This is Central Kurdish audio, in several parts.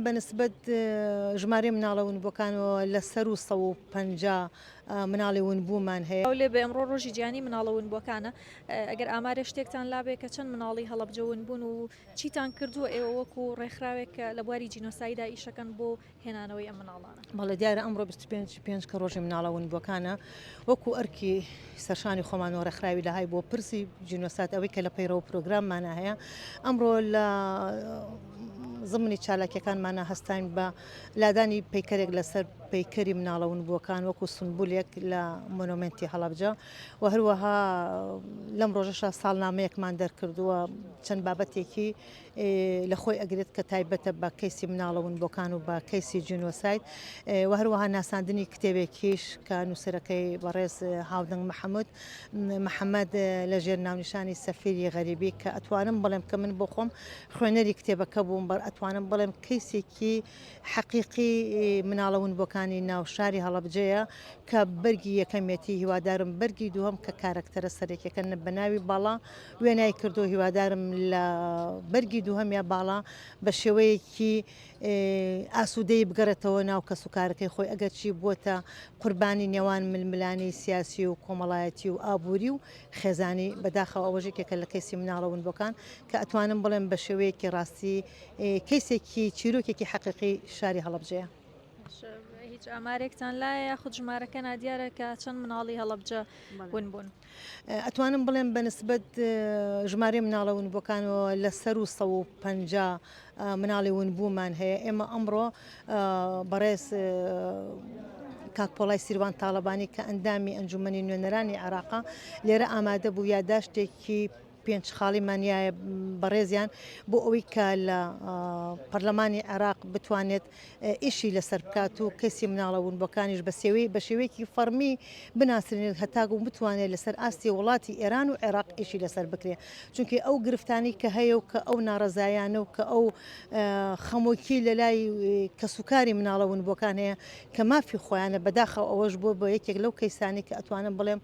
بنسبة ژمارە مناڵەون بۆکانەوە لە سەر و 150 مناڵی ونبوومان هەیە. لێ بە ئەمڕۆ ڕۆژی جیانی مناڵەون بۆکانە ئەگەر ئامارە شتێکتان لابێ کە چەند مناڵی هەڵەبجەون بوون و چیتان کردووە ئێوە وەکو ڕێکخراوێک لە بواری جینۆسایدا ئیشەکەن بۆ هێنانەوەی ئەم مناڵانە؟ بەڵێ دیارە ئەمڕۆ 25 کە ڕۆژی مناڵەون بۆکانە وەکو ئەرکی سەرشانی خۆمانەوە ڕێکخراوی لەهای بۆ پرسی جینۆسات ئەوەی کە لە پەیڕەوە پرۆگراممانە هەیە ئەمڕۆ لە زمانی چالاکیەکانمانە هەستین بە لادانی پەیکەرێک لەسەر پەیکەری مناڵەون بووەکان وەکو سنبولێک لە مۆنۆمنتی هەڵەبجە و هەروەها لەم ڕۆژەشە ساڵنامەیەکمان دەرکردووە چەند بابەتێکی لە خۆی ئەگرێت کە تایبەتە بە کەیسی مناڵەون بۆکان و بە کەیسی جینۆسایت و هەروەها ناساندنی کتێبێکیش کە نووسەرەکەی بەڕێز هاودنگ محەممەد لە ژێر ناونیشانی سەفیری غەریبی کە ئەتوانم بڵێم کە من بۆ خۆم خوێنەری کتێبەکە بووم بەر ئەتوانم بڵێم کەیسێکی حەقیقی مناڵەون بۆکانی ناو شاری هەڵەبجەیە کە بەرگی یەکەمێتی هیوادارم بەرگی دووەم کە کارکتەرە سەرێکەکە بەناوی باڵا وێنای کردو هیوادارم لە بەرگی دووهەمیە باڵا بە شێوەیەکی ئاسوودەی بگەڕێتەوە ناو کە سوکارەکەی خۆی ئەگەر چی بووە قوربانی نێوان ململانی سیاسی و کۆمەڵایەتی و ئابووری و خێزانی بەداخەوە ئەوەژێکێکە لە کەیسی مناڵەون بۆکان کە ئەتوانم بڵێم بە شێوەیەکی ڕاستی کەیسێکی چیرۆکێکی حەقیقی شاری هەڵەبجەیە. هیچ ئامارێکتان لایە خود ژمارەکە نادیارە کە چەند مناڵی هەڵەبجە بوون؟ ئەتوانم بڵێم بەنسبەت ژمارە مناڵەون بۆکانەوە لە سەر و 150 مناڵی ونبوومان هەیە. ئێمە ئەمڕۆ بەڕێز کاکپۆڵای سیروان تاڵەبانی کە ئەندامی ئەنجومەنی نوێنەرانی عێراقا لێرە ئامادە بوو یادداشتێکی پێنج خاڵیمانایە بەڕێزیان بۆ ئەوەی کە لە پەرلەمانی عێراق بتوانێت ئیشی لەسەر بکات و کەسی مناڵەون بۆکانیش بە شێوەیەکی فەرمی بناسرێت هەتاگو بتوانێت لەسەر ئاستی وڵاتی ئێران و عێراق ئیشی لەسەر بکرێت چونکە ئەو گرفتانی کە هەیە و کە ئەو ناڕەزایانە و کە ئەو خەمۆکی لە لای کە سوکاری مناڵەون بۆکان هەیە کە مافی خۆیانە بەداخەوە ئەوەش بۆ بە یەکێک لەو کەیسانی کە ئەتوانم بڵێم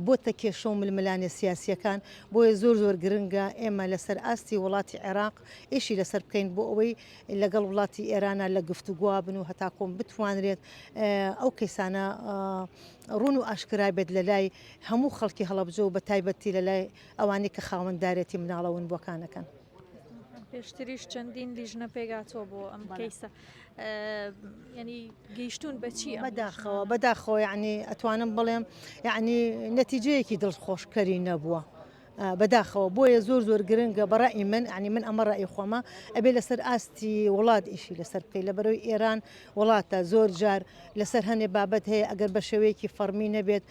بۆتە کێشە و ململانە سیاسیەکان بۆیە زۆر گرنگە ئێمە لەسەر ئاستی وڵاتی عێراق ئیشی لەسەر بکەین بۆ ئەوەی لەگەڵ وڵاتی ئێرانە لە گفتوگووا بن و هەتاکۆم بتوانرێت ئەو کەیسانە ڕوون و ئاشکرا بێت لە لای هەموو خەڵکی هەڵەبجە و بە تایبەتی لە لای ئەوانەی کە خاوەنددارێتی مناڵەون بۆکانەکەن. پێشتریش چەندین لیژنە پێگاتۆ بۆ ئەم کەیسە ینی گەیشتون بەچی بەداخەوە یعنی ئەتوانم بڵێم یعنی نەتیجەیەکی دڵخۆشکەری نەبووە. بەداخەوە بۆیە زۆر گرنگە بەڕای من ینی من ئەمە ڕای خۆمە ئەبێ لەسەر ئاستی وڵات ئیشی لەسەر بکەی لە بەرەوەی ئێران وڵاتە زۆر جار لەسەر هەنێ بابەت هەیە ئەگەر بە شێوەیەکی فەرمی نەبێت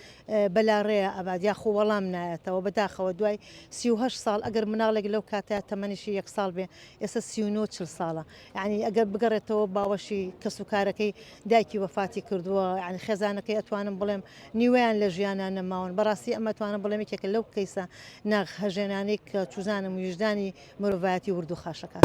بەلاڕەیە ئەباد یاخۆ وەڵام نایەتەوە بەداخەوە دوای 38 ساڵ ئەگەر مناڵێک لەو کاتەیە تەمەنیشی 1 ساڵ بێ ئێستا 39 ساڵە ینی ئەگەر بگەڕێتەوە باوەشی کە سوکارەکەی دایکی وەفاتی کردووە ینی خێزانەکەی ئەتوانم بڵێم نیوەیان لە ژیانان نەماون بەڕاستی ئەمە توانم بڵێم یەکێکە لەو کەیسە هەژێنانەی کە چوزانم وجدانی مرۆڤایەتی ورد و خاشەکە.